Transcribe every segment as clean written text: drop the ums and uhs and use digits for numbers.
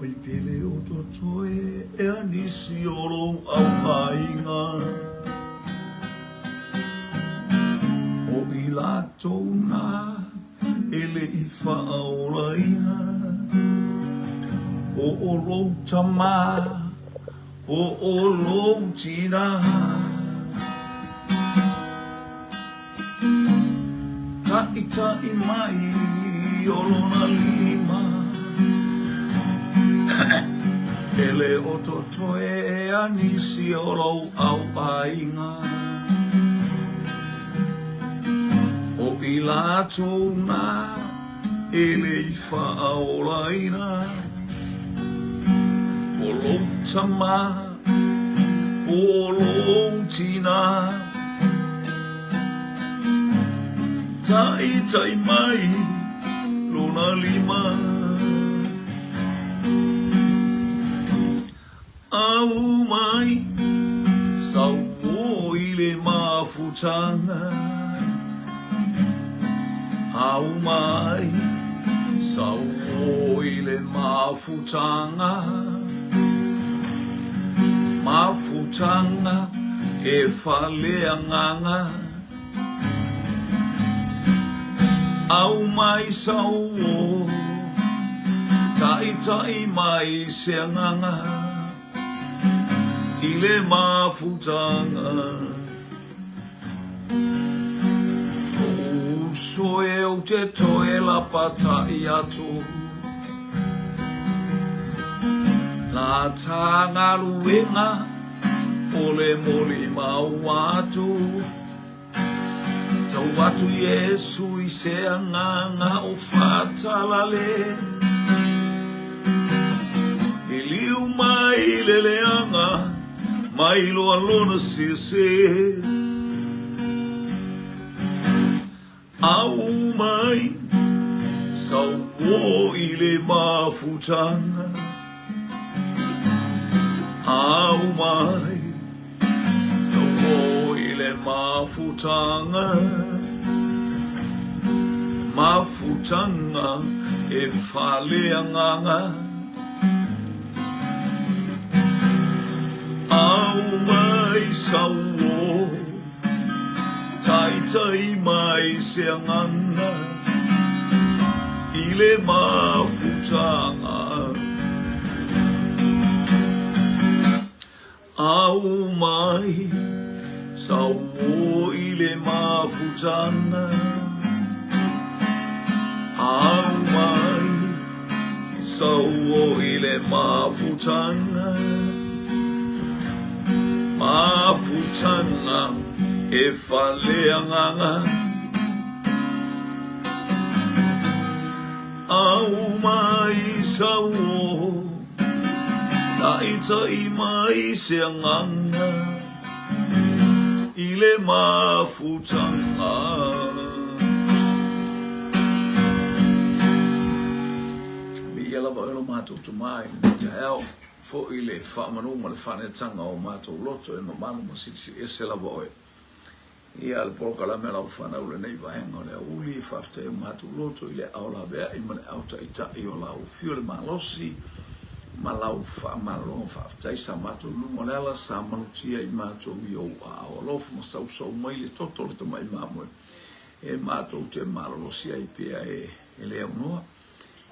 mai pele o toe e anisi o lo au ainga. O I lātou nā ele I whaoraina. O lo tama, o lo tina. Tai mai o lona lima. Ele o toe e anisi o lo au ainga. O I lātou nā ele I whaoraina. O lo tama, o lo tina. Tai mai lona lima. Au mai sau o I le mafutanga. Au mai sau o I le mafutanga. Mafutanga e whaleanganga. Au mai sau o tai mai se anganga. I le mafutanga. O soe o te toe la patai atu. La tanga luenga o le moli mau atu. Tau atu Yesu I se anganga o whatalale. I liu mai le leanga, mai loa lona se. Au mai sau o I le mafutanga. Au mai sau o I le mafutanga. Mafutanga e whaleanganga. Au mai sau o tai mai se anganga. I le mafutanga. Au mai sau o I le mafutanga. Au mai sau o I le mafutanga. Mafutanga e whaleanganga. Au mai sau o tai mai se anganga. I le mafutanga. Ia lava elo mātou tu mai ni te heo fo I le whaamanu ma le whanetanga o mātou loto e mamanu ma sisi e se lava oe. Ia le porokala me lau whanau le nei vahenga o le auli e whafte e mātou loto I le aula bea I ma le auta I ta I o lau fio le malosi ma lau whaamalo whafte sa mātou lungo lela sa manutia I mātou I o a o lofu ma sau sau mai le toto le tama I māmoe. E mātou te malolosia I pia e le au noa.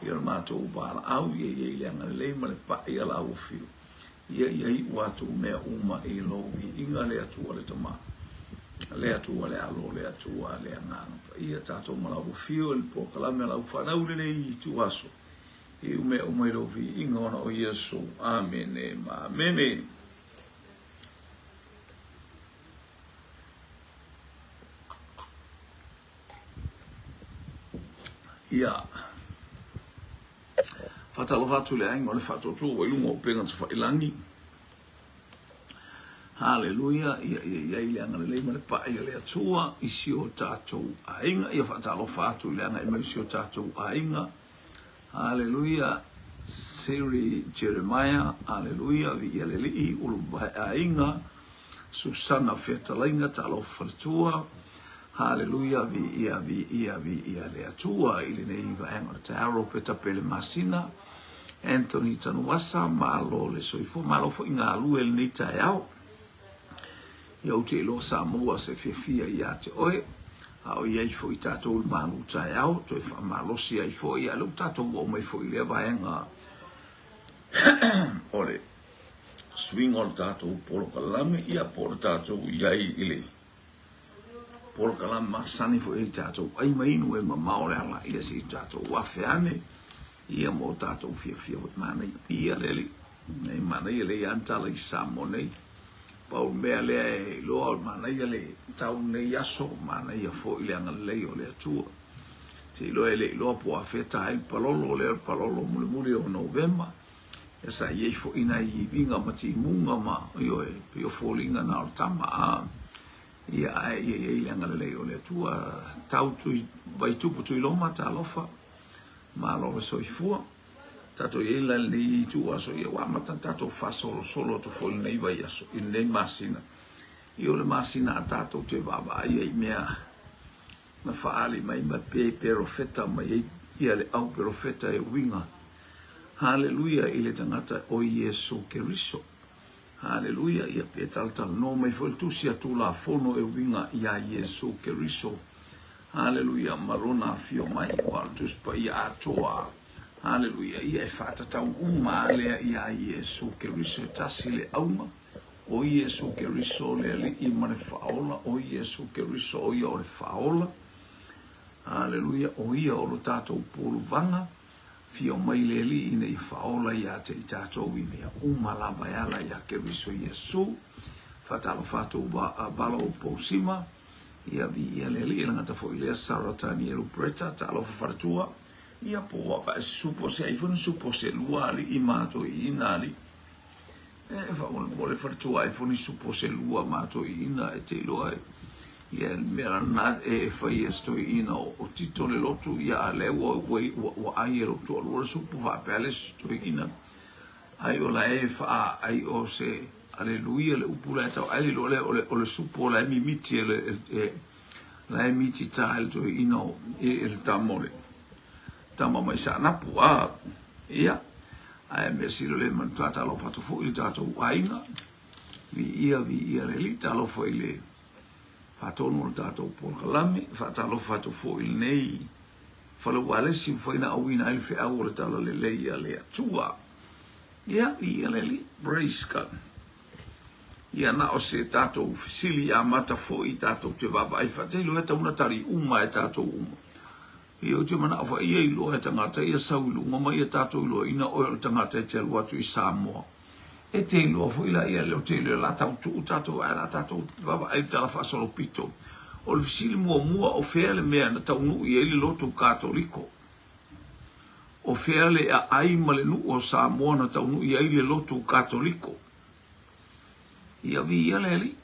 Ia mātou bala au ia leanga le ma le pa ia la au fio. Ia I watu mea uma I lo I inga le atua le tama. Le atua le alo le atua le anganga. Ia tato ma la au fio le pokala me la au whanau le I tu aso. I umea uma I lo vi inga ona o Yesu. Amen e ma amen e. Ia. Fatalo fatu le ainga o le fatu tu o ilunga o penga te whailangi. Hallelujah. Ia I leanga le leima le pa ia le atua isi o tātou ainga. Ia fatalo fatu leanga ima isi o tātou ainga. Hallelujah. Siri Jeremiah. Hallelujah. Vi ia le lii ulu ainga. Susana Fetalainga talo falatua. Hallelujah. Vi ia le atua ili nei vaenga te aro peta pele masina. Anthony Tanuasa malo le soifo malo fo inga lue le nei tae au. Ia o te lo Samoa se fia ia te oe. A o iai fo i tātou manu tae au. Toi wha malosi ai fo ia lau tātou o mai fo i lea vaenga. Ole. Swing o tātou polo kalame ia polo tātou iai ile. Polo kalame masani fo i tātou. Ai mainu e mamao le ala ia si tātou wafe ane. Ia mo tātou fia o mana ia leli. Nei mana ia le antala i samo nei. Pau mea lea e loa mana ia le tau nei aso mana ia fo i le anga lei o le atua. Te loa le loa po a feta ai palolo le palolo muli o Novemba. E sa iei fo ina i vinga mati munga ma io e pio fo linga na o tama a ia ai i le anga lei o le atua. Tau tui vai tupu tui loma ta lofa. Ma lo soifua. Tato ye la li tu aso ye wa mata tato fa solo to fo nei vai aso in nei masina io le masina tato te baba ye mea ma fa ali mai ma pe profeta mai ia le au profeta e winga haleluya ile tangata o Yesu Keriso haleluya ia pe tal no mai fo tu sia tu la fono e winga ia Yesu Keriso haleluya marona fio mai wal tu spa ia toa. Haleluya, ia e whātatau lea ia Yesu Keriso tasi le auma. O Yesu Keriso lea li i mare whaola. O Yesu Keriso o ia o le whaola. Haleluya, o ia o lo tātou pōlu vanga. Fio mai le li i nei whaola ia te i tātou i mea lava ala ia Keriso Yesu. Whatalo whātou bala o pōsima. Ia vi ia le li i langata fo i lea saratani e lupreta tālo whawharatua. Ia po ba supo se iPhone supo se luali i mato i inali e fa vole fartu iPhone supo se lua mato i ina e te loa ia mera na e fa sto ina o titolo lotu ia le o ai lo to lo supo va pele sto ina ai o la e fa ai o se alleluia le upula ta ai lo le supo la mi miti la miti tal to ina il tamore tama mai sa na pua ia ai me silo le man tata lo fatu fu il tato wainga vi ia le li talo fo ile fatu no tato por kalame fatalo fatu fu il nei falo wale si fo ina awina il fe awole talo le ia le tua ia le li praise God ia na o se tato ufisili a mata fo i tato te baba ai fatelo eta una tari uma e tato uma Io te mana awa ia i loa e tangata ia sauilu ngoma ia tātou i loa ina oe o tangata e te alua tu i Samoa. E te i loa fo ila ia leo te leo la tautu tātou ai la tātou baba ai tala whasolo pito. O le fisili mua o whea le mea na taunu i eili lotu katoliko. O whea le a ai male nu o Samoa na taunu i eili lotu katoliko. Ia vi ia le li.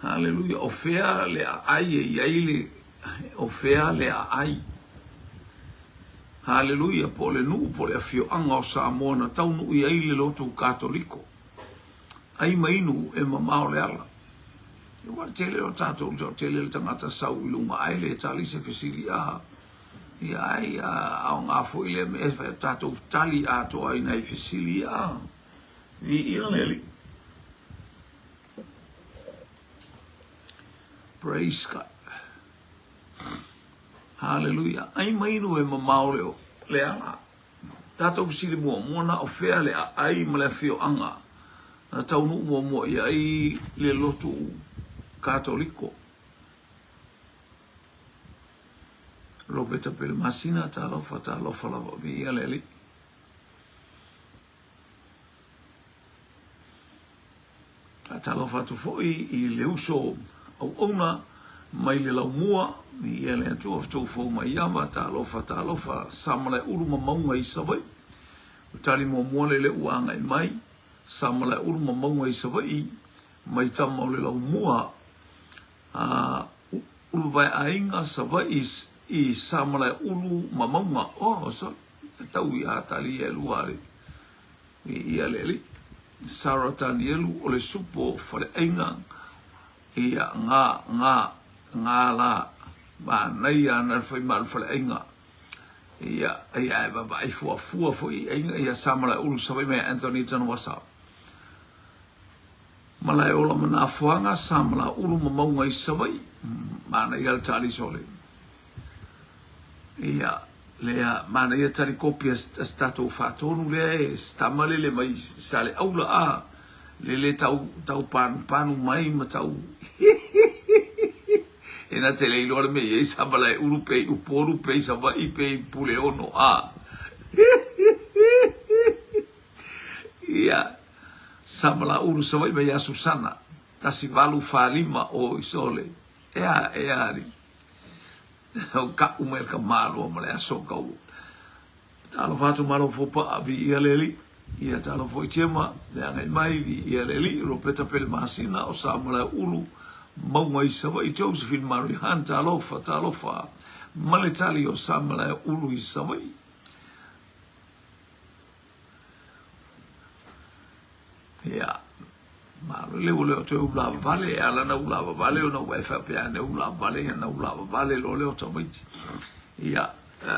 Haleluya, o fea le ai e iaile, o fea le ai. Haleluya, po le nuu, po le afio anga o Samoa na taunu i aile lotu katoliko. Ai mainu e mamao le ala. E wa tele o tatou, tele le tangata sau i lunga aile e tali se fesili a. I ai a ngā fo i le me e tatou tali ato ai nei fesili a. Vi ia leli. Praise God. Hallelujah. Ai mainu e mamao leo. Le ala. Tātou fisili mua na o whea le ai ma le fio anga. Na taunu mua i ai le lotu katoliko. Roberta Pelmasina ta lofa lava via leli. Ta lofa tu foi i le uso au ona mai le lau mua mi ele atu of to fo mai yama ta lofa samale uru maunga i savai tali mo mole le uanga i mai samale uru maunga i savai mai tama le lau mua uru vai ainga savai i samale uru maunga o so tau i atali e luare i ele saratani elu o le supo fale ainga ia nga la ba nei ana foi mal fale inga ia baba ai fua foi ia samala ulu sabai me Anthony John wasa malai ola mana fuanga samala ulu maunga i sabai mana ia tali sole ia lea mana ia tali kopia stato fatonu le stamale le mai sale aula le tau panu mai matau ena tele ilore me ye samala urupe uporu pe sava ipe pule ono ia samala uru sava me ya Susana tasivalu falima o isole ea ri o ka umel ka malo male asoka u talo fatu malo fopa abi ia leli ia talo foi chema le mai vi ia leli ropeta pel masina o samala uru maunga i sawa i Josephine Marihan talofa maletali o samala ulu i sawa ia malu leo te ula vale ala na ula vale o na wefa pe ana ula vale na ula vale lo leo to mai ia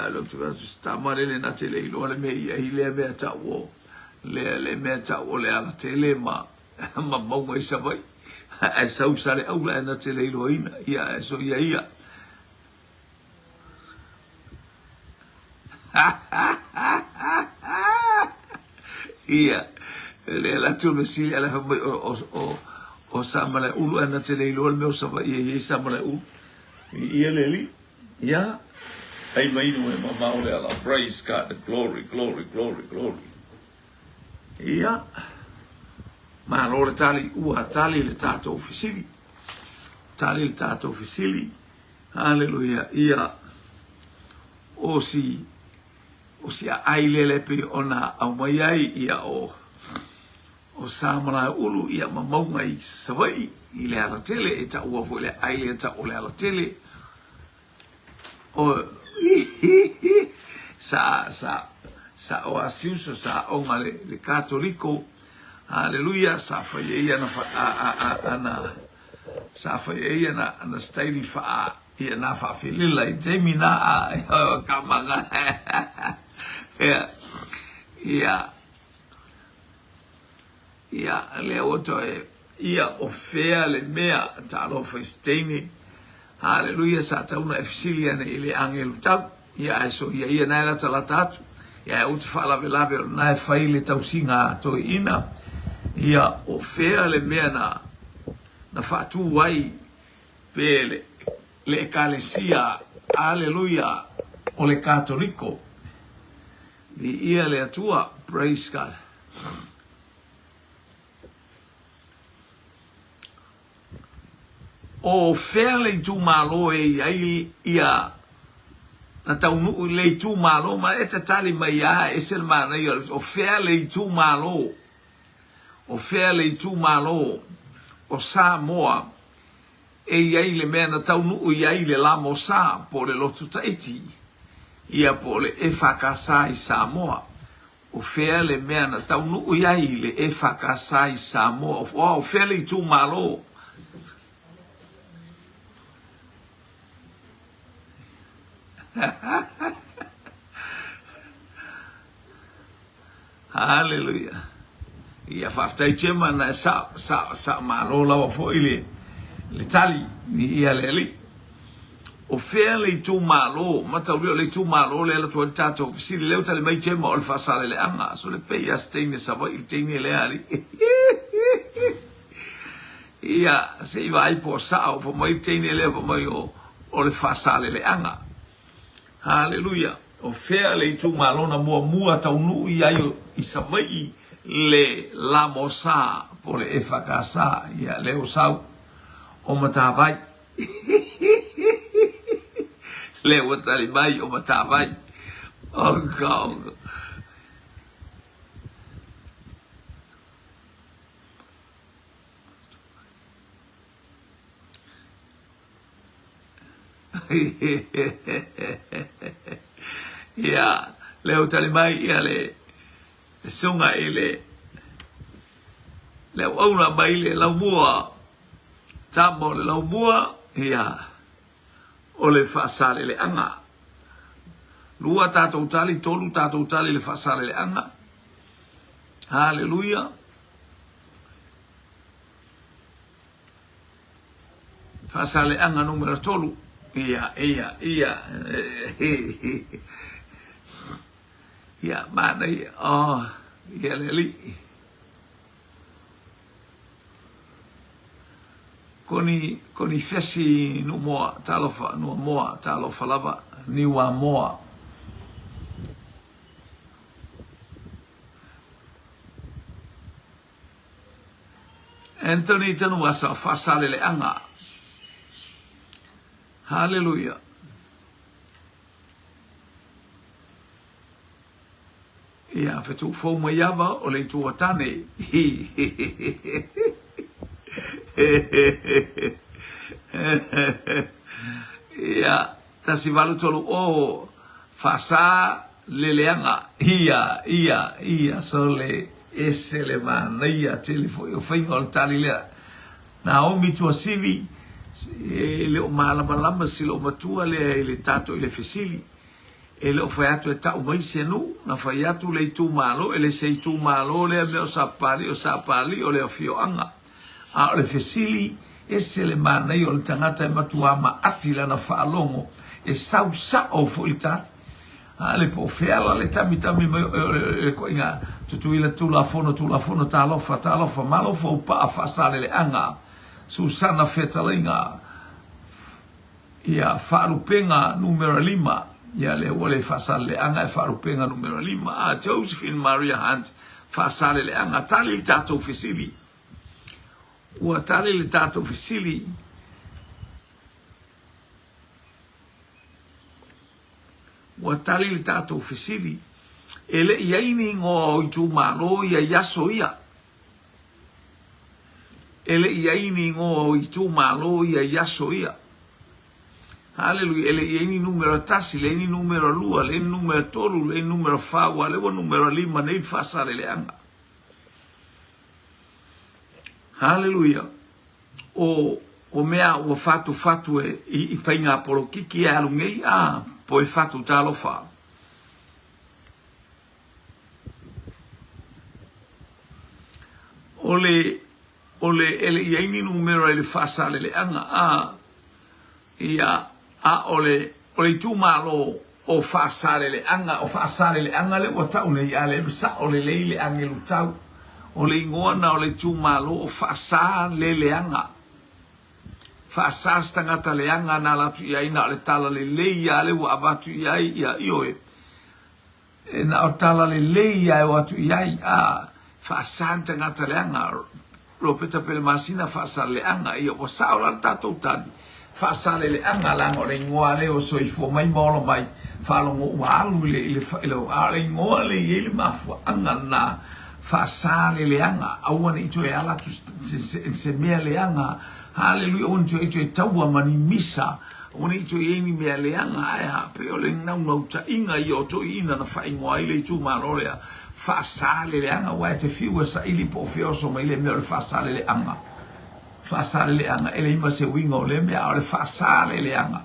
lo tu sta mare na tele lo le me ia ile me ta wo le me ta wo le ala tele ma maunga i sawa ai sau sale aula na tele iloina ia so ia ia le la tu mesia la o samala ulu na tele ilo me o sava ia samala u ia leli ia ai mai no e mama o la praise God, glory ia ma lore tali tali le tato ofisili haleluya ia o si aile le pe ona au mai ai ia o samala ulu ia maunga i savai i le ala tele e ta ua fo le aile ta o le ala tele o sa o asiuso sa o le katoliko Haleluya, safa ia na staili fa ia na fa filila i temina kamanga ia le oto ia ofea le mea talo festini haleluya sa tauna efsilia ne ile angelu tau ia so ia na la talatatu ia ut fala velave na faile tausinga to ina ia ofea le mea na fatu wai pele le ekalesia haleluya o le katoliko ia le atua praise God o fairly tu malo ia na taunu le tu malo ma eta tali mai ya esel mana o fairly tu malo o Samoa ai le mena taunu ai le lamo sa po le lotu taiti ia po le efakasai Samoa o fairly mena taunu ai le efakasai Samoa o fairly tu malo haleluya ia faftai chema na sa malo la fo ile le tali ni ia le o fairly tu malo mata le tu malo le la tu tato si le tali mai chema o fa sale le anga so le pe ya stene sa va il tene le ali ia se vai po sa o mai tene le mai o le fa sale le anga haleluya o fairly tu malo na mua taunu ia i samai le la mosa po le efakasa ia le usau o matavai le watali mai o matavai o God ia le utali mai ia le sunga ele le aula mai le la bua tamo le la bua ia o le fasale le anga Lua tātou tali, tolu tātou tali le whasare le anga. Hallelujah. Whasare le anga numero tolu. Ia. Ia, mana ia. Oh, ia le li. Koni fesi no moa, talofa, no moa, talofa lava, niwa moa. Anthony tanu asa whasale le anga. Hallelujah. Ia, whetu fau mai awa o le tua tane. Ia, tasi walu tolu o whasa le leanga. Ia, so le ese le mana, ia, telefo, o whainga o tali lea. Naomi tua sivi, le o malama si lo matua le tato i le fesili. E le o whai atu e tau mai se nu, na whai atu le tu malo, e le se tu malo le me o sapali, o le o fio anga. A o le fesili, e se le mana i o le tangata e matuama atila na whaalongo, e sau sa o fuilta. A le po feala le tamitami le ko inga, tutuila tula fono talofa, malo fo pa a whasale le anga, Susana Fetalinga, ia whaarupenga numero 5, ia le wale whasale le anga e whaarupenga numero 5, a Josephine Maria Hunt, whasale le anga, tali le tātou fesili. Ua tali le tātou fesili, ele iaini ngo i tu malo ia yaso ia. Ele iaini ngo i tu malo ia yaso ia. Hallelujah. Ele iaini numero tasi, le ini numero lua, le ini numero tolu, le ini numero fawa, le wa numero 5, nei fasale le anga. Hallelujah. O mea o fatu e i whainga apolo kiki e alungei po e fatu talofa. Ole ele iaini numero ele fasale le anga ole tu malo o fasale le anga le wata ole ale sa ole le angelu tau ole ngona ole tu malo o fasale le anga fasa stangata le anga na la tu ia na le tala le ia le wa abatu ia ioe na o tala le ia wa tu ia fasa stangata le anga ropeta pele masina fasa le anga ia o sa o la tatou tani fasa le anga la ngore ngoa le o so i fo mai molo mai falo ngo walu le ale ngoa le ile mafua anga na fasa le anga awana i toe ala tu se mea le anga. Hallelujah, on to taua mani misa, on to yeni me leanga ai pe ole nau ta inga i o to ina na fai mo ile tu malorea fa sale leanga wa te fiwa sa ili po fioso mai le me fa sale leanga ele ima se winga le me ole fa sale leanga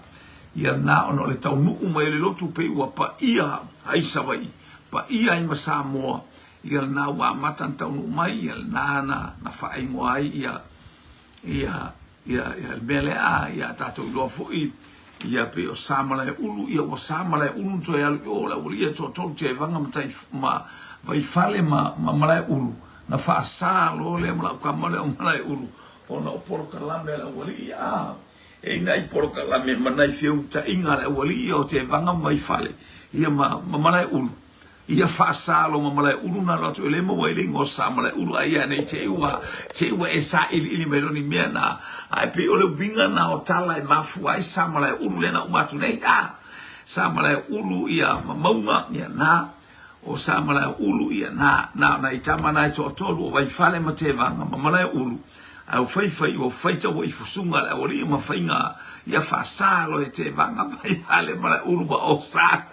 ia na ono le tau nu mai le lotu pe wa pa ia ai savai pa ia ima sa mo ia na wa matan tau nu mai ia na fai mo ai ia bele ia tato lo foi ia pe o samala ulu ia o samala ulu to ia o la ia to te vanga mtai ma vai fale ma mala ulu na fa sa lo le mala ka mala ulu ona por kala me la ia e nai por kala me manai fiu ta inga la ia o te vanga mai fale ia ma mala ulu ia fasalo mamala uruna lotu ele mo wele ngo samala ulu aya nei teua esa ili meloni mena ai pe ole binga na o tala e mafu ai samala ulu lena umatu nei samala ulu ia maunga ia na o samala ulu ia na itama na to tolu vai fale matevanga mamala ulu au fai o faita o ifusunga la ori ma fainga ia fasalo e te vanga vai fale mala ulu ba o sa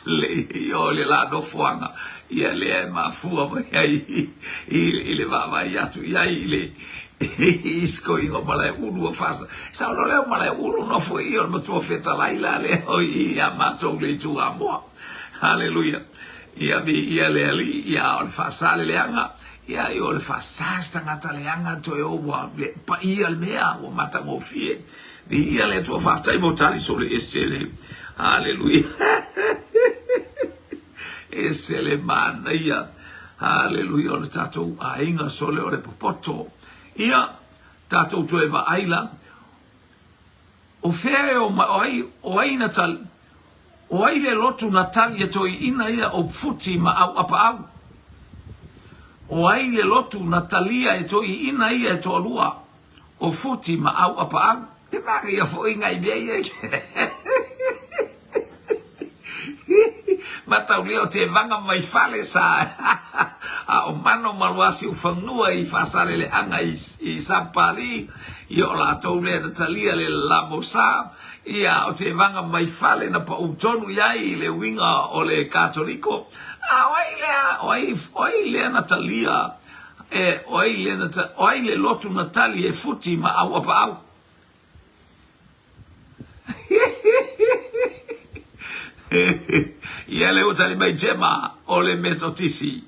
le la do fuanga ia le ma fua vai ai ile va vai atu ia ile Isko ingo malai ulu fasa. Sa lo leo malai ulu no fo io mo tua feta laila le o ia mato le tu amo. Hallelujah. Ia vi ia le ali ia on fasa le anga. Ia io le fasa stanga tale anga to o wa le pa ia le mea o mata mo fie. Vi ia le tua fasa mo tali sole esele. Hallelujah. Esele man ia. Hallelujah. O le tatou a inga sole o le popoto. Ia tatou toe va aila o fere o ai na tal o ai le lotu na tal ia toi ina ia o futi ma au apa au o ai le lotu na talia e toi ina ia e to lua o futi ma au apa au e maka ia fo inga i bia matau leo te vanga mai fale sa a o mano maluasi ufanua i fasale le anga i sapali i o la tau le na talia le lamosa ia o te vanga mai fale na pa utonu iai le winga o le katoliko a oai le na talia oai le lotu na tali e futi ma au apa au ia le o tali mai jema o le metotisi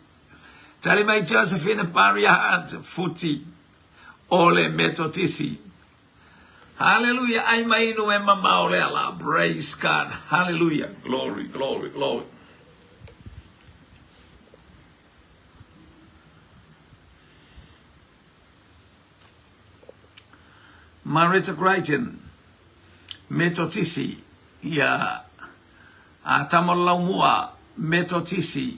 tali mai Josephine Paria futi o le metotisi. Hallelujah. Ai mai no e mama o le ala. Praise God. Hallelujah. Glory, glory, glory. Marita Crichton metotisi ia a tamalaumua metotisi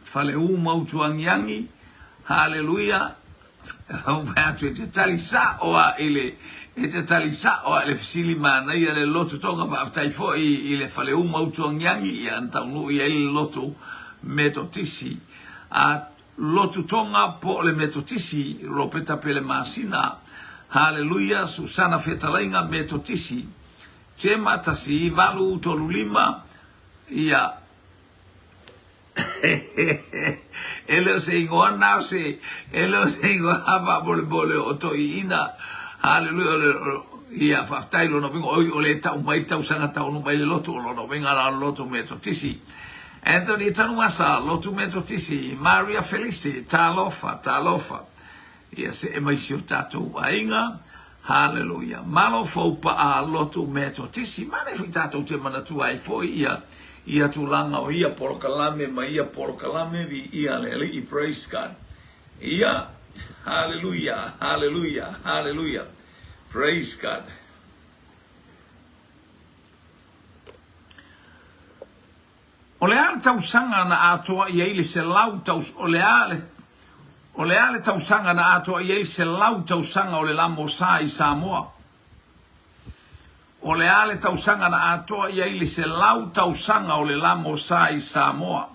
fale mautuangiangi. Hallelujah. Au patu te talisa oa ile te talisa oa le fisili mana ia le lotu tonga pa aftai fo ile fale mautuangiangi ia ntaunu ia ile lotu metotisi a lotu tonga po le metotisi ropeta pele masina. Hallelujah. Susana Fetalainga metotisi Chema tasi valu tolulima ia ele se ingona se ele se ingona bole o to ina. Hallelujah. Ia faftailo no bingo o le tau mai tau sanga tau no mai le loto no venga la loto metotisi Anthony Tanuasa loto metotisi Maria Felice talofa ia se mai sio tato ainga. Hallelujah. Malo fo pa a loto metotisi mane fi tato te manatu ai fo ia tulanga o ia porokalame ma ia porokalame vi ia lele I praise God. Ia hallelujah, hallelujah, hallelujah. Praise God. O le ale tausanga na atoa ia ile se lau taus o le ale tausanga na atoa ia ile se lau tausanga o le lamosa I Samoa. O le ale tausanga na atoa ia ile se lau tausanga o le lamosa I Samoa.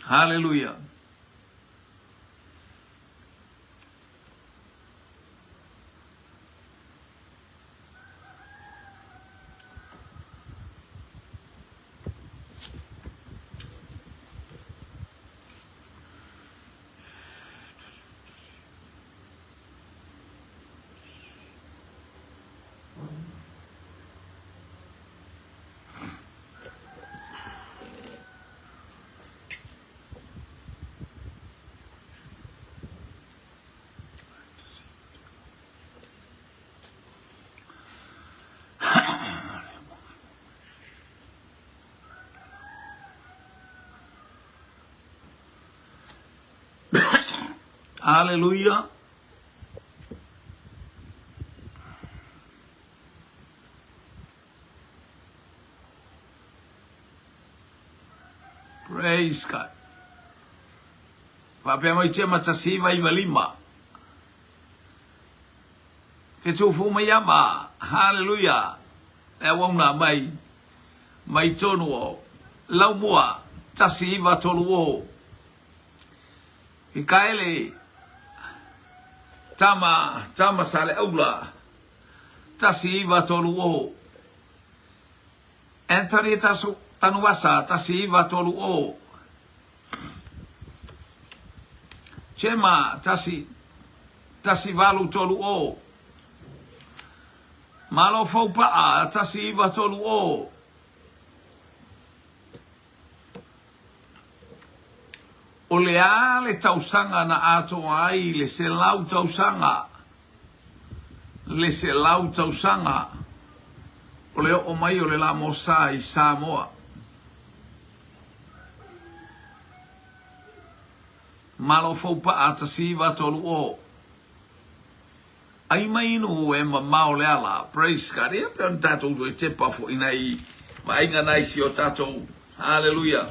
Hallelujah. Hallelujah. Praise God. Pape mai te matasi vai valima. Ke tufu mai ama. Hallelujah. E wona mai tonu o lau mua tasi va tolu o. Ikaele tama sale aula tasi va tolu o. Anthony Tanuasa tasi va tolu o. Chema tasi valu tolu o. Malo faupa tasi iwa tolu o. O le a le tausanga na ato ai le se lau tausanga. Le se lau tausanga. O le o mai o le la mosa i Samoa. Malo faupa tasi iwa tolu o. Ai mai no e mamao le ala. Praise God. Ia pe on tatou e te pafo inai. Mainga nai si o tatou. Hallelujah.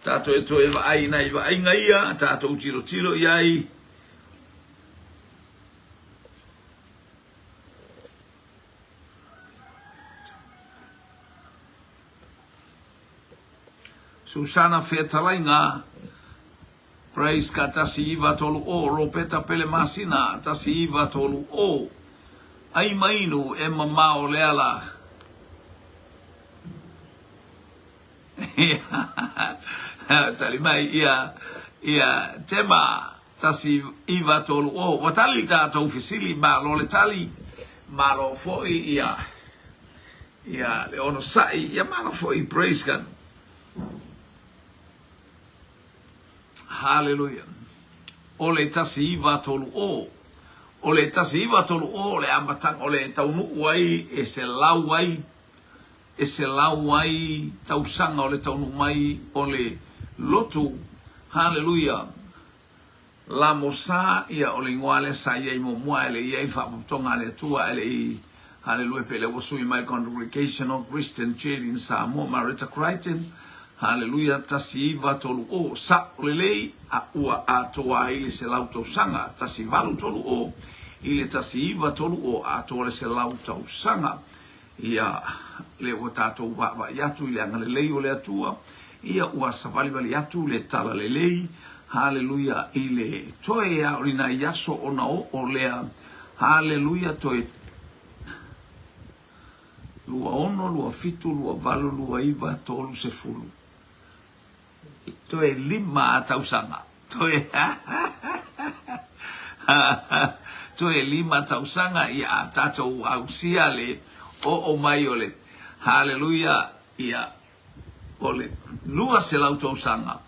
Tato e to e vai na i vai ngaia tato tiro iai Susana Fetalainga praise ka tasi iwa tolu o Ropeta Pele Masina tasi iwa tolu o ai mainu e mamao leala tali mai ia tema tasi iwa tolu o watali tatou fisili ma lo le tali ma lo foi ia le ono sai ia ma lo foi praise God. Hallelujah. O le tasi iwa tolu o le tasi iwa tolu o le amatang o le taunu wai e se lau wai tausanga o le taunu mai o le lotu, hallelujah, la mosa ia o le ngwale sa ia i momoa ele ia i whaputonga le tua ele i, hallelujah, pe le wasui mai Congregational Christian Church in Samoa, Marita Crichton, hallelujah, tasi iwa tolu o, sa o le lei a ua a toa ili se lau tausanga, tasi valu tolu o, ili tasi iwa tolu o a toa le se lau tausanga, ia le o tātou wa yatu i le anga le lei o le atua, ia ua savali vali atu le tala le lei, hallelujah, i le toe a orina yaso ona o lea, hallelujah, toe lua ono, lua fitu, lua valu, lua iwa, tolu se fulu. Toe lima tausanga, toe lima tausanga ia tātou ausia le o mai ole, hallelujah, ia ole lua se lau tausanga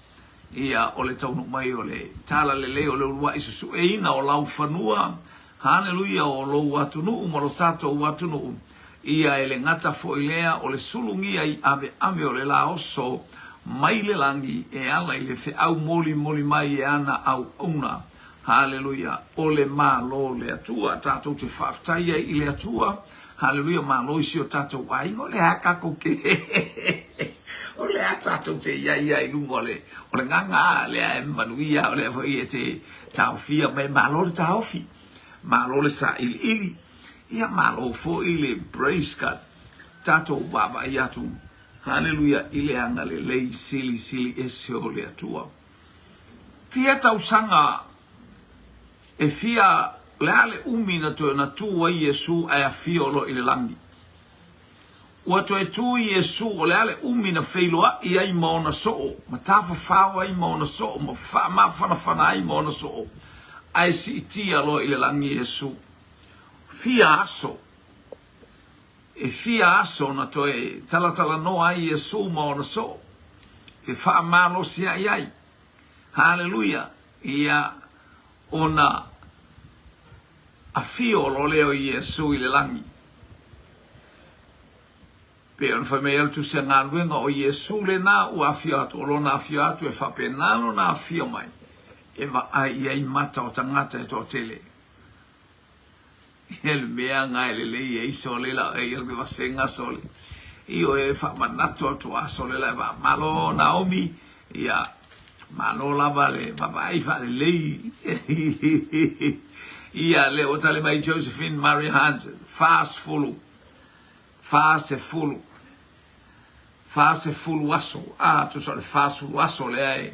ia ole taunu mai ole tala lele ole lua isusu e ina o lau fanua, hallelujah, o lou atunu mo lo tatou atunu ia ele ngata fo ilea ole sulungia i ame ole la oso mai le langi e ala ile fe au moli mai e ana au una, hallelujah, ole ma lo le atua tatou te whaftaia i le atua, hallelujah, ma lo isi o tatou ai ole hakako ke o le atatou te ia i lungo ole nganga le e manuia ole foi te taofia mai malo le taofi malo le sa ili ia malo fo ile praise God tatou baba iatu, hallelujah, ile anga le lei sili ese o le atua fia tausanga e fia le ale umina to na tu wa Yesu ai afio lo ile langi ua toe tu Yesu o le ale umina feiloa i ai maona soo, ma tafa whao ai maona soo, ma whanawhana ai maona soo, ai si iti alo i le langi Yesu. Fia aso, e fia aso na toe talatala no ai Yesu maona soo, fe wha malo si ai, hallelujah, ia ona a fio lo leo Yesu i le langi. Pe on fa mea tu se ngā luenga o Yesu le nā ua afio atu, o lona afio atu e whape nāno nā afio mai, e wa ai ai mata o tangata e tō tele. Ele mea ngā ele lei e iso le la e ilme wa se ngā sole. Io e wha manato atu a sole la wa malo Naomi, ia malo lava le wabai wha le lei. Ia le o tale mai Josephine Mary Hansen, fast fulu. Fase fulu aso, tu so le fase fulu aso le ai,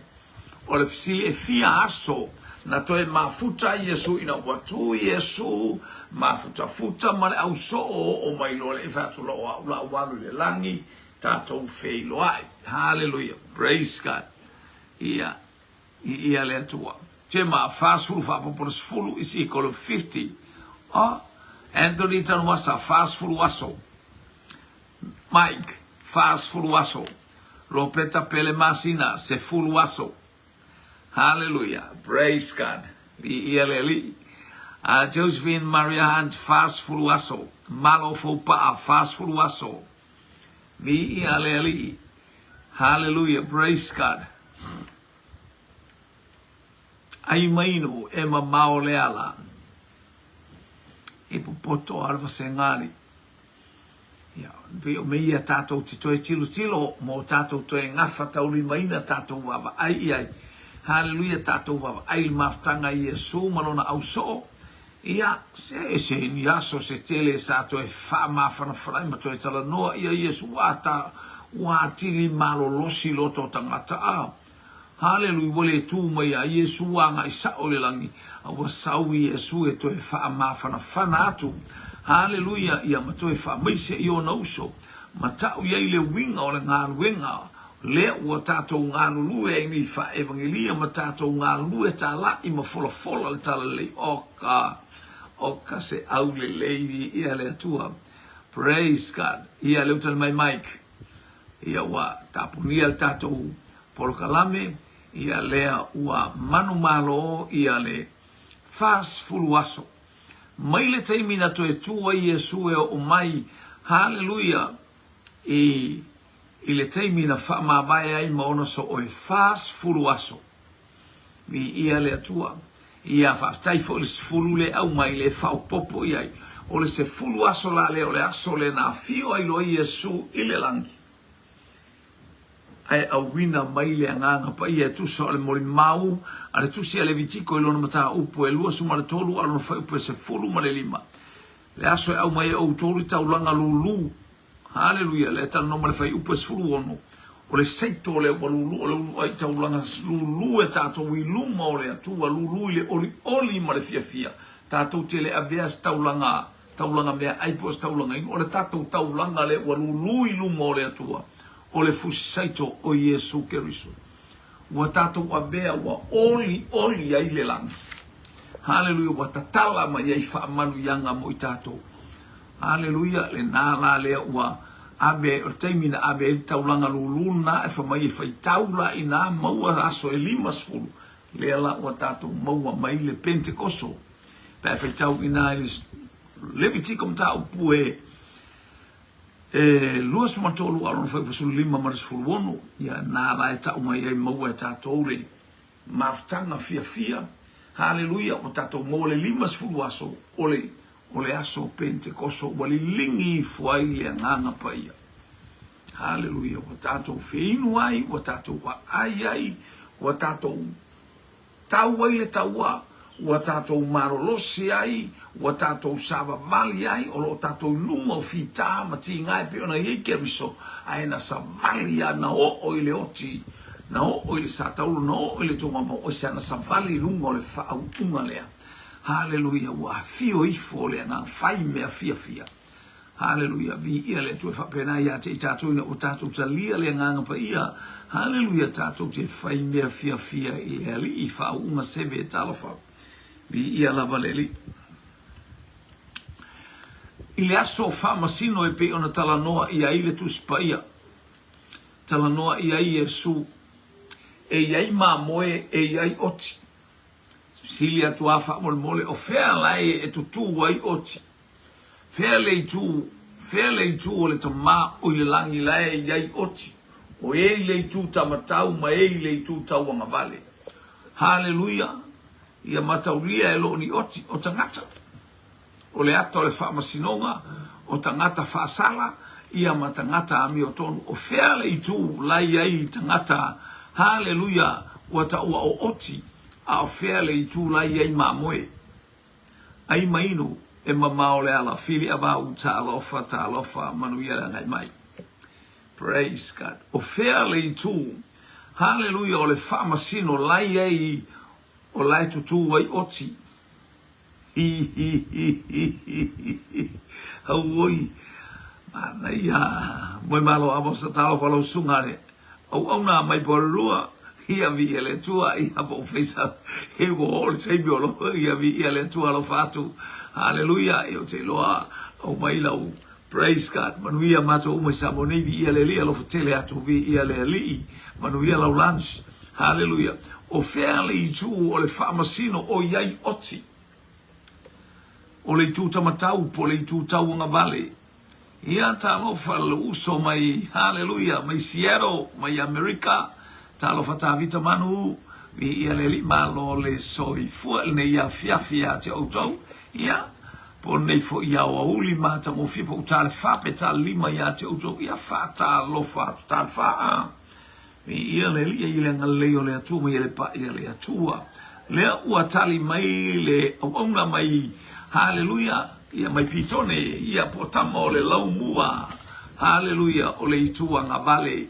o le fisili e fia aso, na toe mafuta Yesu ina watu Yesu, mafuta ma le au so o mai lo le fatu lo la walu le langi, tatou fei lo ai, hallelujah, praise God, ia le atua. Jema fast food fa por fulu is equal to 50. Oh, Anthony tan wasa fast food waso. Mike fast food waso. Ropeta pele masina se full waso. Hallelujah. Praise God. Li. Josephine Maria Hunt fast food waso. Malo fopa fast food waso. Li. Hallelujah. Praise God. Ai maino e mamao leala. E popoto alva sengari. Ya, be o meia tatou te toe tilo mo tatou toe ngafa tauli maina tatou wava ai. Hallelujah tatou wava ai maftanga Yesu malona au so. Ia se ni aso se tele sa toe fa mafana frai ma toe tala noa ia Yesu wa tili malo losi loto tangata a. Hallelujah wole tu mai a Yesu anga isa ole langi awa sawi Yesu e toe fa mafana fanatu. Hallelujah ia matoe fa maise io nauso matau ia ile winga ole ngā winga le ua tatou ngā lue e mi fa evangelia ma tatou ngā lue ta la i ma fola le tala le oka se au le leidi ia le atua. Praise God. Ia le utal mai Mike ia wa tapunia le tatou polokalame ia lea ua manu malo ia le fast fuluaso. Mai le taimi na toe tua Yesu e o mai, hallelujah, i le taimi na wha mawae ai maona so o e fast fuluaso. Ia le atua, ia whaftai fo le fulu le au mai le whao popo iai, o le se fuluaso la le o le aso le na fio ai lo Yesu i le langi. Ai au wina mai le anganga pa ia tuso ale mori mau, ale tusi ale vitiko ilona mata upu e lua suma le tolu alona fai upu e se fulu ma le lima. Le aso e au mai au tolu taulanga lulu. Hallelujah, le tala no ma le fai upu e se fulu ono. O le seito le ua lulu, o le ulu ai taulanga lulu e tato i luma o le atua lulu i le oli ma le fia. Tato te le aveas taulanga mea aipos taulanga ino. O le tato taulanga le ua lulu i luma o le atua. O le fusaito o Yesu Keriso. Wa tatou avea wa oli ai le langa. Hallelujah, wa tatala ma iai whaamanu ianga mo i tatou. Hallelujah, le nāla lea wa abe, o teimina abe e taulanga luluna e whamai e whai taula i nā maua aso e limas fulu. Lea la wa tatou maua mai le Pentekoso. Pea whai tau i nā Levitiko mta upu luas matolu alon foi pusul lima maris fulwono ya na la eta uma ye maua tatou le maftanga fia haleluya o tatou mo le limas fulwaso ole aso Pentekoso wali lingi foi le nganga paia haleluya o tatou feinu ai o tatou wa ai o tatou taua le taua o tatou marolosi ai o tatou sava vali ai o lo tatou luma o fita ma tinga e pe ona ye Keriso ai na savali na o ile oti na o ile satau no ile toma o se na savali lungo le fa unga lea haleluya wa fio ifo le na fai me fia haleluya vi ia le tu fa pena ia te tatou na o tatou talia le nganga pa ia haleluya tatou te fai me fia ile ali i fa unga seve talofa vi ia la valeli ile aso fama sino e pe ona talanoa ia ile tu spaia talanoa ia Yesu e iai mamoe e iai oti silia tu afa mole o fea lai e tutu wai oti fea lei tu o le tama o ile langi lai e iai oti o e lei tu tamatau ma e lei tu tau anga vale haleluya ia matauria e lo ni oti o tangata o le ato le whaamasinonga o tangata whaasala ia matangata ami o tonu o fea le itu lai ai tangata haleluya wata ua o oti a o fea le itu lai ai mamoe ai mainu e mamao le ala fili avau ta alofa manuia le ngai mai praise God o fea le itu haleluya o le whaamasino lai ai o lai tutu wai oti Hauoi mana ia moi malo amo sa talo palo sungare au na mai porua ia vi ele tua ia bo fesa e wo se biolo ia vi ele tua lo fatu hallelujah eu te loa o mai lau praise God manuia mato o sa moni vi ele li lo fotele atu vi ele li manuia lau lunch hallelujah o fairly tu o le famasino o iai oti o le tu tamatau po le tu tau nga vale ia ta lo fa lo uso mai hallelujah mai Seattle mai America ta lo fata vita manu vi ia le li malo le soi fu ne ia fia te auto ia po nei fo ia o uli mata mo fi po ta le fa pe ta lima ia te auto ia fa ta lo fa ta fa ia le li ia le ngale o le atu mai le pa ia le atua le ua tali mai le ona mai hallelujah ia mai pitone ia potamo le laumua hallelujah o le itua nga vale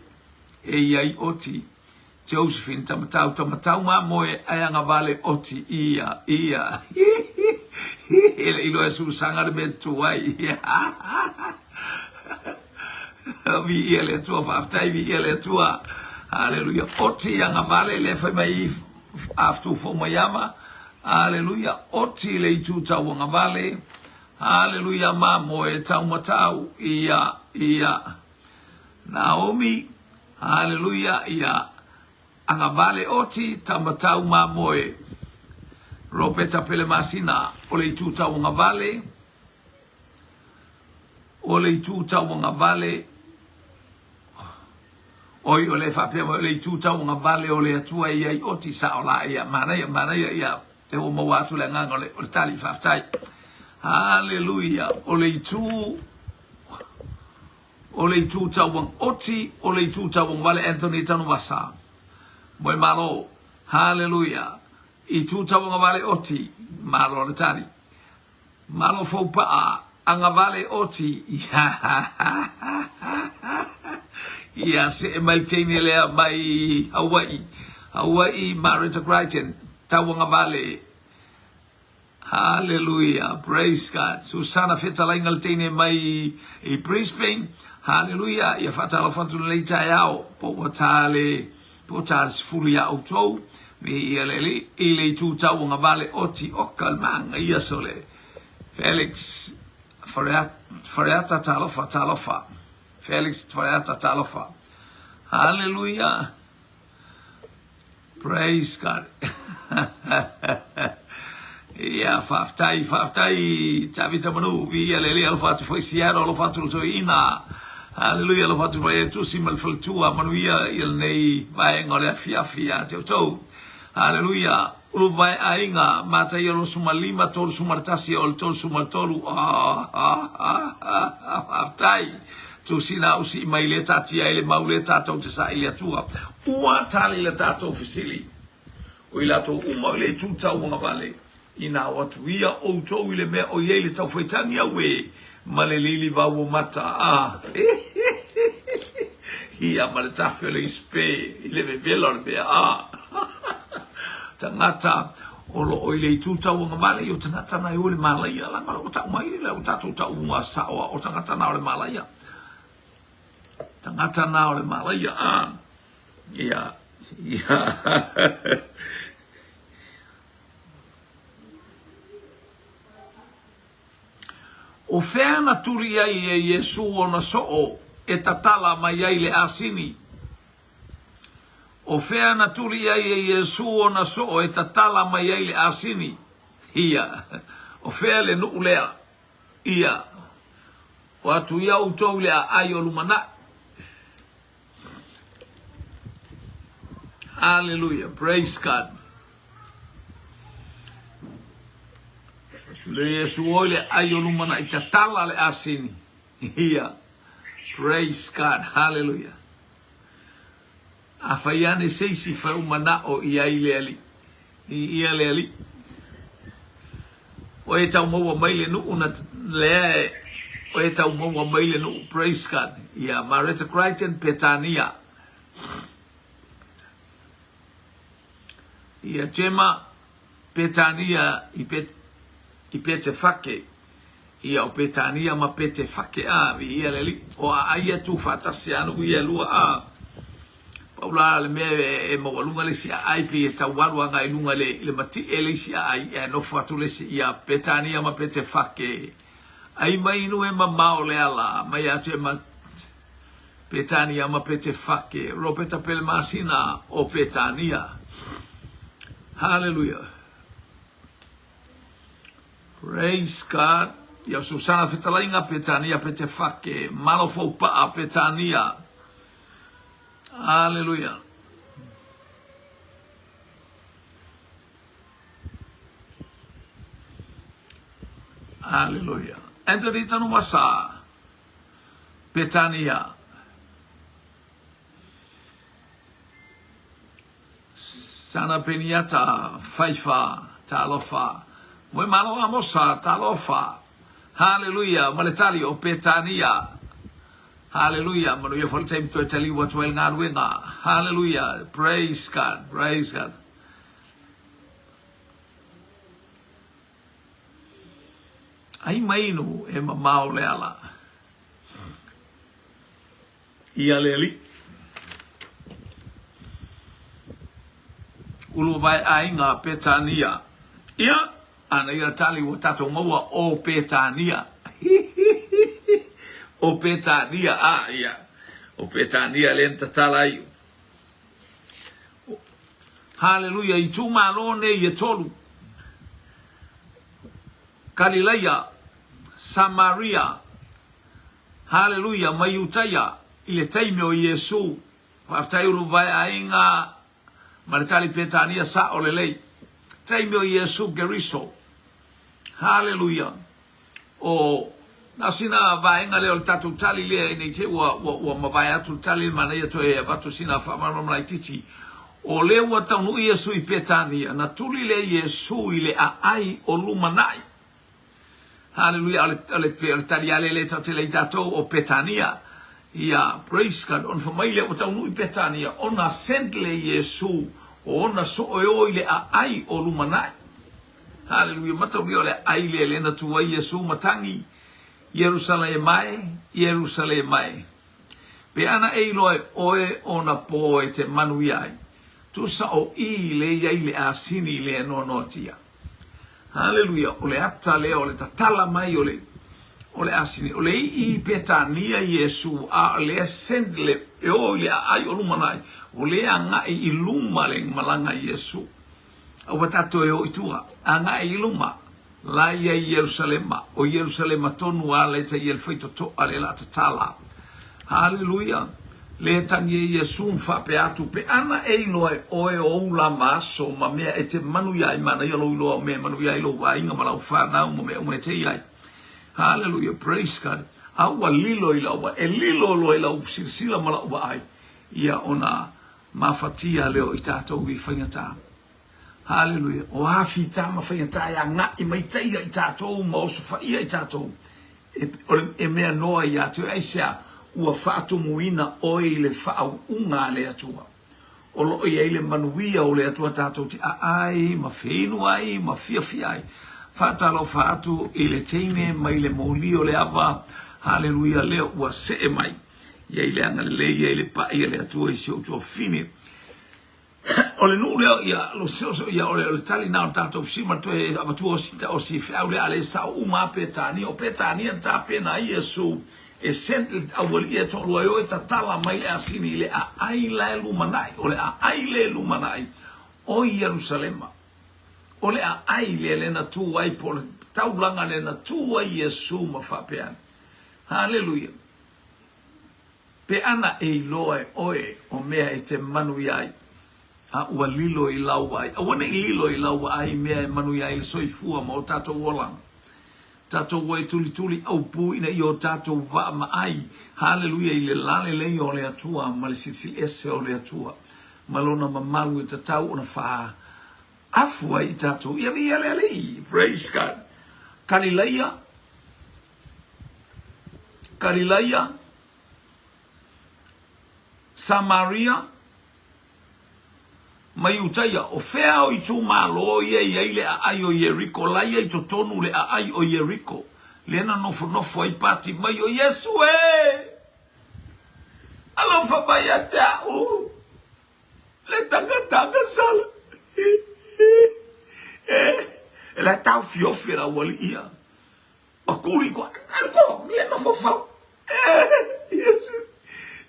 e iai oti Josephine tamatau ma moe ai nga vale oti ia ele ilo esu sanga de betu ai vi ele tua faftai vi ele tua hallelujah oti nga vale le fa mai after for mayama hallelujah oti le tuta nga vale hallelujah ma moe tau matau ia Naomi hallelujah ia anga vale oti tamatau ma moe ropeta pele masina ole tuta nga vale ole tuta nga vale oi ole fa pe ole tuta nga vale ole atua ia oti sa ola ia mana ia e o mo watu le nganga ole tali faftai hallelujah ole tu tawang oti ole tu tawang vale Anthony tanu wasa moi malo hallelujah I tu tawang vale oti malo le tani malo fo pa anga vale oti ia se mai tene le mai Hawaii Marita Crichton tawang vale hallelujah praise God Susana fetalaingal tene mai I Brisbane hallelujah ia fatalo fatu le taiao po watale po tals fulia auto mi ele ile tu tau nga vale oti okal manga ia sole Felix Fariata talofa Felix Fariata talofa hallelujah praise God ia faftai tavita manu vi ele lo fatu foi siaro lo fatu to ina hallelujah lo fatu vai tu simal faltua manuia il nei vai ngole fia teu hallelujah lu vai ainga mata yo sumalima tor sumartasi ol tor sumaltolu tai tu sina usi maile tati ile maule tato te sa ile tua ua tali le tato ofisili o ila to le tuta una vale ina watu ia o to ile me o yele tau faitani awe malelili va wo mata ia male tafio le ispe ile me belo le tangata o lo ile tuta una vale yo tangata na yo le malaya la ngalo ta mai le tato ta uma sa o tangata na le malaya tangata na le malaya ia o fea na turi ai e Yesu o na soo e tatala mai ai le asini. O fea na turi ai e Yesu o na soo e tatala mai ai le asini. Ia. O fea le nuu lea. Ia. O atu ia utou lea ai o lumana. Hallelujah. Praise God. Le Yesu ole ayo lumana itatala le asini. Ia. Praise God. Hallelujah. Afayane seisi fa umana o ia ile ali. Ia le ali. O e tau mo maile no una le o e tau mo maile no praise God. Ia Marita Crichton Petania. Ia Gemma Petania I pete fake ia o petania ma pete fake vi ia leli o aia tu fatasiano ia lua Aula le me e mo lunga le si ai pe tawalu anga i lunga le mati ele si ai e no fatu le si ia Petania ma pete fake ai mai no e mamao le ala mai ate ma Petania ma pete fake ropeta pel masina o Petania. Hallelujah. Praise God. Ya Susana fitalainga Petania pete fake malo fo pa a Petania. Hallelujah. Hallelujah. Anthony tanu masa Petania. Sana peniata faifa talofa. Moi malo amosa talofa. Hallelujah. Maletali o Petania. Hallelujah. Manuia for time to tell you what's well ngadwinga. Hallelujah. Praise God. Praise God. Ai mainu e mamao le ala. Ia leli. Ulu vai ainga Petania. Ia. Ana ia tali o tato maua o Petania. O Petania ia. O Petania lenta talai. Hallelujah. I tuma lone i tolu. Galilea, Samaria. Hallelujah. Mayutaya. Ile taime o Yesu. Waftai ulu vai ainga. Maritali Petania sa olelei. Taime o Yesu Geriso. Hallelujah. O nasina vaenga leo tatu tali le nei te wa mavaya tu tali mana ia to e vatu sina fa mama titi. O le wa tanu Yesu I Petania na tuli le Yesu ile a ai o lumanai. Hallelujah. Ale tali ale le tele dato o Petania. Ia praise God on família o tanu I Petania ona sent le Yesu ona so ile a ai o lumanai. Hallelujah. Matau le ai le na tua Yesu matangi. Yerusalem mai. Pe ana e loe oe ona po e te manuiai. Tu sa o I le iai le asini le no notia. Hallelujah. O le ata le o le tatala mai o le asini. O le I Petania Yesu a le send le e o le ai o lumanai. O le anga I luma le malanga Yesu. O watato e o itua. Anga I luma. La ia Yerusalema. O Yerusalema tonu ale te yel feito to ale la tatala. Hallelujah. Le tangi Yesu mfa pe atu pe ana e noe oe o la maso ma mea e te manuia I mana yalo ilo o me manuia ilo wa inga malau whana o me te iai. Hallelujah. Praise God. Awa lilo ila wa e lilo lo ila usisila mala wa ai. Ia ona mafatia leo itato wi whaingata. Hallelujah. O hafi tama whaingata ya nga I maitaia itato ma osu whaia itato. E mea noa I atu e sea ua whaatu muina oe le whaau unga le atua. O lo ia le manuia o le atua tato ti ai, ma wheinu ai, ma fia ai. Whaatalo whaatu I le teine mai le mauli o le awa. Hallelujah. Leo ua se mai. Ia le anga le ia le pa ia le atua I se o tua fine. O le nu leo ia lo seoso ia o le tali na tato sima to e avatua o si fiau le ale sa uma Petania o Petania ta pena Yesu e sentle awali e to lo e tatala mai le asini le a ai le lumanai o le a ai le lumanai o Yerusalema o le a ai le na tu ai po taulanga le na tu ai Yesu ma fa pean. Hallelujah. Pe ana e loe oe o mea e te manuiai. A ua lilo I lau ai. A wane I lilo I lau ai mea e manuia I soifua ma o tato wolang. Tato wai tuli au pu ina I o tato va ma ai. Hallelujah. I le lale lei o le atua. Ma le sisi ese o le atua. Malona ma malu e tatau ona faa. Afua I tato. Ia vi ale alei. Praise God. Galilea. Samaria. Mayutaya o fea o I tu malo ia le ai o Jericho la ia I totonu le ai o Jericho le na nofo ai pati mai o Yesu e alo fa bayata le tanga sala la tau fiofi la wali ia akuri ko alko le ma fofa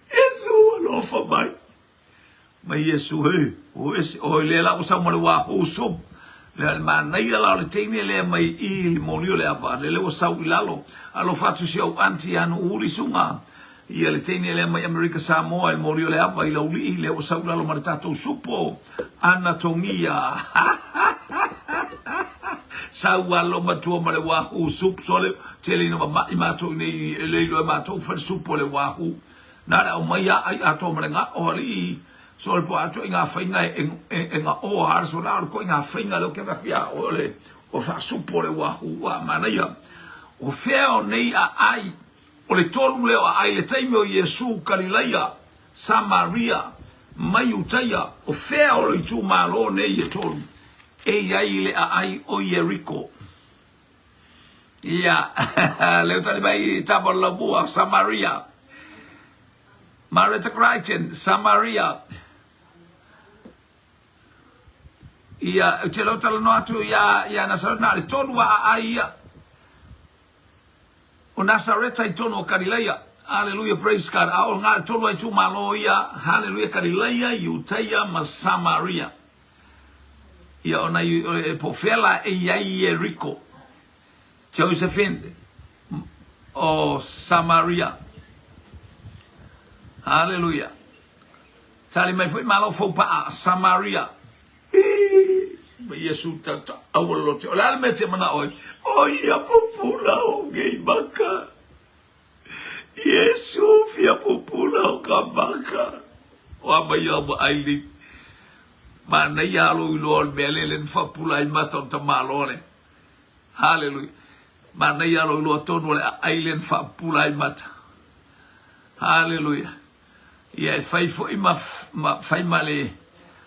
Yesu lo fa mai Yesu o le la usa mo le wa uso le mana ia la le tini le mai I molio le apa le usa ulalo alo fatu si au anti anu uri sunga ia le tini le mai America Samoa el molio le apa I la uli le usa ulalo maritato supo anatomia Saualo matua ma le wahu sup sole tele no ma imato ni le lo mato fa supo le wahu na o mai ai ato ma nga oli sol po ato nga fainga nga o har so na ko nga fainga lo ke va kia ole o fa supo le wahu wa mana ya o feo nei ai o le tolu le ai le taimi o Yesu Galilea Samaria mai utaya o feo le tu malo nei e tolu ai le ai o Jericho. Ia, leo tali bai tabo la bua Samaria. Marita Crichton, Samaria. Ia, telo talo no atu ia Nasarena le tonu wa ai ia. O Nasareta I tonu o Galilea. Hallelujah, praise God. Ao ngā tonu ai tu malo ia. Hallelujah, Galilea, Utaya, ma Samaria. Ia ona po fela ai Jericho. Josephine o Samaria. Hallelujah. Tali mai foi malo fo pa Samaria. Yesu tata awolo te ola me te mana oi. Oi a popula o gei baka. Yesu fia popula o kabaka. O abaya bo aili. Mana yalo ilol belelen fa pula I maton tamalole. Hallelujah. Mana yalo ilo tonu le ailen fa pula I mata. Hallelujah. Ia fai fo ima fai male.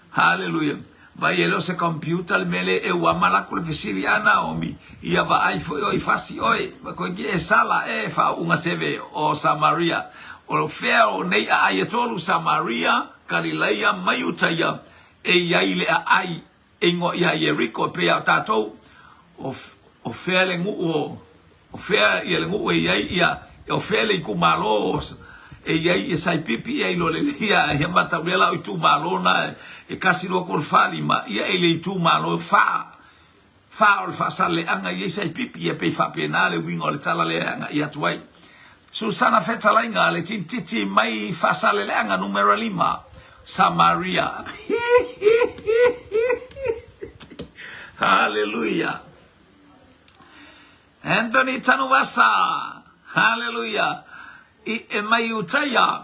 Hallelujah. Ba yelo se computer mele e wa mala ko le fisiliana o mi. Ia ba ai fo oi fasi oi. Ba ko ge sala e fa unga seve o Samaria. O feo nei ayetolu Samaria, Galilea, Mayutaya. Ai le ai ingo ia Jericho pe a tatou o fele ngu o fele ia ngu ia o fele ku malo ai sai pipi ai lo le ia mata bela o tu malo na e kasi lo kol fali ma ia ele tu malo fa o fa sale anga ia sai pipi e pe fa penale wingo le tala le anga ia tuai Susana fetalinga le titi mai fa sale le anga numero 5 Samaria. Hallelujah. Anthony Tanuvasa. Hallelujah. I mai utaya.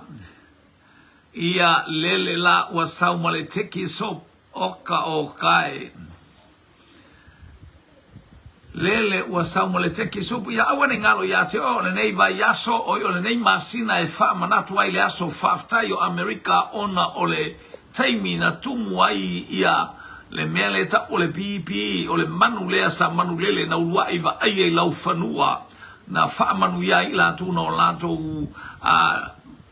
Ia lele la wasau male teki so oka okai. Lele wasau male teki so ia awane ngalo ya te o le nei vai yaso o le nei masina e fa manatu ai le aso faftai o America ona ole taimi na tumu ai ia le mele ta o le pipi o le manu le sa manu lele na ulua iwa ai lau fanua na fa manu ia I la tu no lato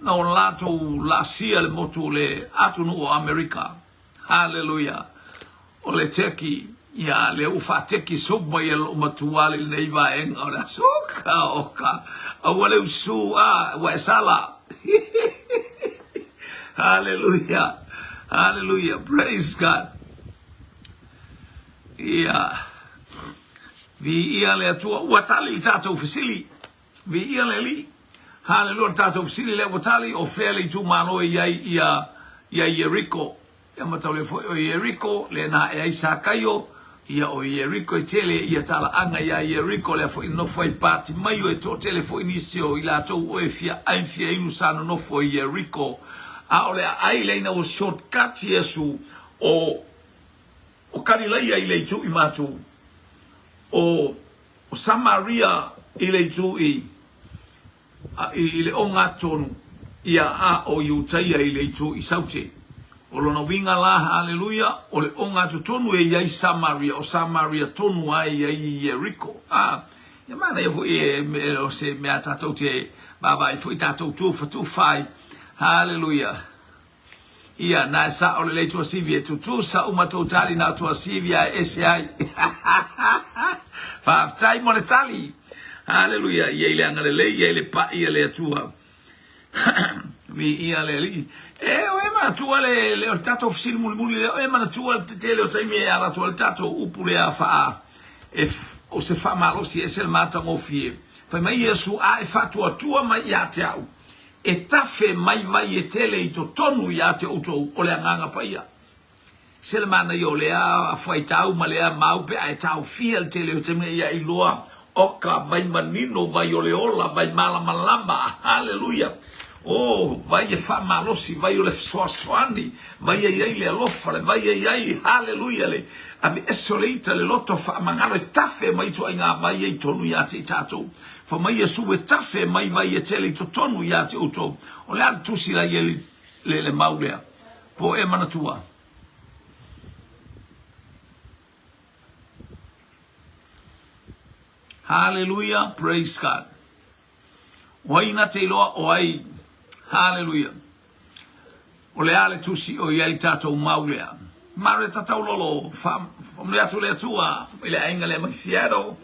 no lato la sia le motu le atunu o America. Hallelujah. O le teki ia le ufa teki sobo ia lo matuale nei va en ora soka oka awale usu wa sala. Hallelujah. Hallelujah. Praise God. Ia vi ia le tua watali tato fisili vi ia le li. Hallelujah. Tato fisili le watali o fele tu mano ia Jericho. Ia matau le fo Jericho le na e isa kayo ia o Jericho tele ia tala anga ia Jericho le fo no foi parti mai o to tele fo inisio ila to o fia anfia inu sano no fo Jericho a ole ai le na o shortcut Yesu o Galilea ile tu imatu o Samaria ile tu ile onga tonu ia o Utaya ile tu isaute o lona winga la hallelujah o le onga tonu e ia Samaria o Samaria tonu ai Jericho ya mana e foi o se me atato te baba e foi tato tu for tu fai hallelujah Ia na sa ole le tua sivia tu sa uma totali na tua sivia SI. Fa tai mo le tali. Hallelujah. Ia ile angale le ia ile pa ia le tua. Mi ia le li. O ema tua le tato ofisili muli le ema tua te le o taimi e ala tua le tato upule a fa o se fa malo si e se le mata ngofie. Fa mai Yesu a e fa tua mai ia te au. E tafe mai vai e tele I to tonu ia te utou o le anganga pa ia. Se le mana yo le a fai tau ma le a mau pe a e tau fia le tele o taimi ia I loa oka vai manino vai o le ola vai mala malamba. Hallelujah. Oh, vai e fa malosi, vai o le soaswani, vai e le alofale, vai e hallelujah le. Abi esoleita le loto fa mangalo e tafe mai to inga vai e tonu ia te tatou. Fa mai e su e tafe mai vai e tele to tonu ia te utou. O le atu tusi la ye le maulea. Po e manatua. Hallelujah, praise God. Waina te loa o ai. Hallelujah. O le ale tusi o iai tatou maulea. Mare tatau lolo, famle atu le atua, ile ainga le maisiero,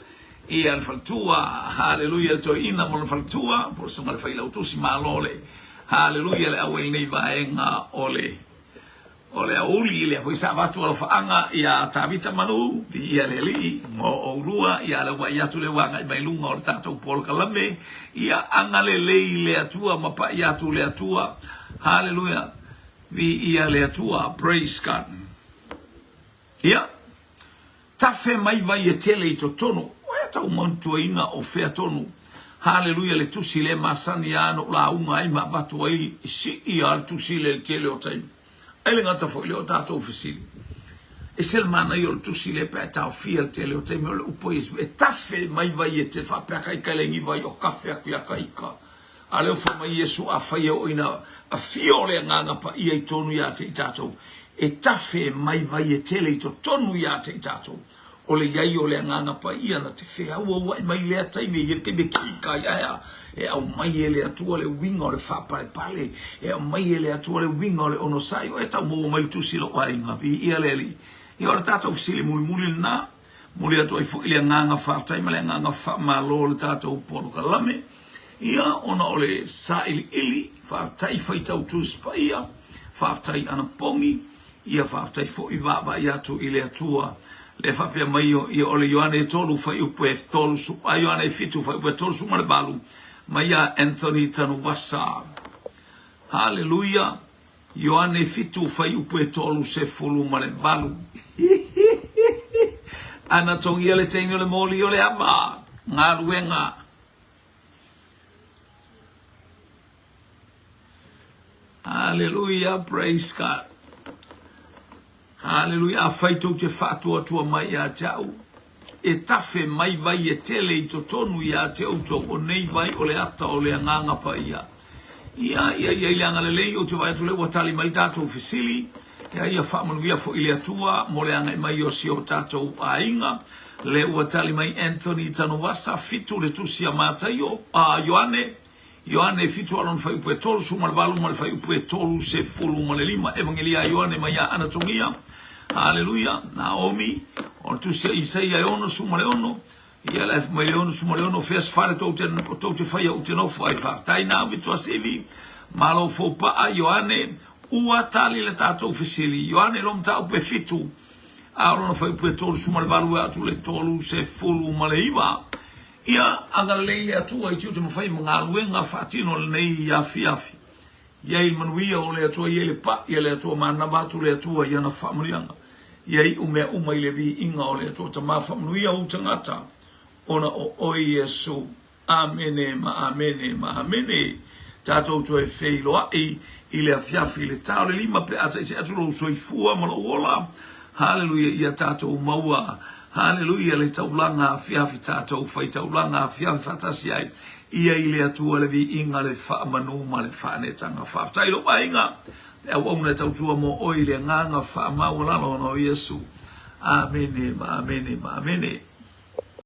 I al faltua, hallelujah, to ina mo le faltua, por so mal faila utusi malole. Hallelujah, le awel nei vaenga ole auli le foi savatu al faanga ia tabita manu, ia le li, mo olua, ia le wa tu le wanga mai lunga o tatou pol kalame, ia angale le atua mapa ia tu le atua. Hallelujah. Ia le atua, praise God. Ia tafe mai vai e tele I to tonu. O tau mantua ina o fea tonu. Hallelujah, le tusi le masani ano la unga ai ma batu ai si I al tusi le tele o taimi. Ele ngata foi le o tato ofisili. E sel mana yo tusi le pe tau fia tele o taimi o le upo e tafe mai vai e te fa pe kai kai lengi vai o kafe aku ya kaika. Ale o fa mai Yesu a fai o ina a fio le nganga pa ia I tonu ya te tato. E tafe mai vai e tele I to tonu ya te tato. O le iai o le nganga pa ia na te fea ua mai le taimi e ke be kika ia e au mai ele atua le winga o le fa pale e au mai ele atua le winga o le ono sai o e tau mo mai tusi lo ai nga vi ia le li I o tata ofisili muli na muli atua I fo ile nganga fa taimi le nganga fa malo le tata o polo kalame ia ona o le sa ili fa tai fa tau tusi pa ia fa tai ana pongi ia fa tai fo I va ia tu ile atua le fa pe mai o le Ioane tolu fa upe tolu su Ioane fitu fa upe tolu su male balu Maya Anthony Tanuvasa. Hallelujah. Ioane fitu fai upe tolu se fulu male balu. Ana tongia le tengo le moli o le ama. Ngā ruenga. Hallelujah. Praise God. Hallelujah. Fai tau te fatua tua mai a tau. E tafe mai vai e tele I to tonu ia te auto o nei vai o le ata o le nganga pa ia. Ia ile angale lei o te vai tu le watali mai tatou ofisili. Ia whamanuia fo ile atua mo le anga mai o si o tatou ainga. Le watali mai Anthony Tanuvasa fitu le tusi a mataio. Ioane fitu alon fai upe tolu su malbalu mal fai upe tolu se fulu male lima. Evangelia Ioane mai a anatongia. Hallelujah. Naomi on tu se Isaia ono su maleono ia la maleono su maleono fes fare to te fai o te no fai fa tai na mi to asivi malo fo pa a Ioane ua tali le tato ofisili Ioane lom ta pe fitu a ono fai pe tolu su malbalu a tu le tolu se fulu maleiva ia angale atu ai tu te fai mga luenga fatino nei ya fiafi ia il manuia o le atu ia le pa ia le atu mana ba tu le atu ia na famrianga Iai umea ile vi inga o le ato ta mawhamnuia o tangata. Ona o Yesu. Amene ma amene ma amene. Tātou tu e wheiloa I le awhiawhi le tau le lima pe ata I te atu lo soifua ma lo ola. Hallelujah ia tātou maua. Hallelujah le taulanga awhiawhi tātou whai taulanga awhiawhi whatasi ai. Ia I le atua le vi inga le whaamanu ma le whaanetanga whaftailo wa inga. E wauna tautua mo oile nganga wha maulalo no Yesu. Amene, ma amene, ma amene.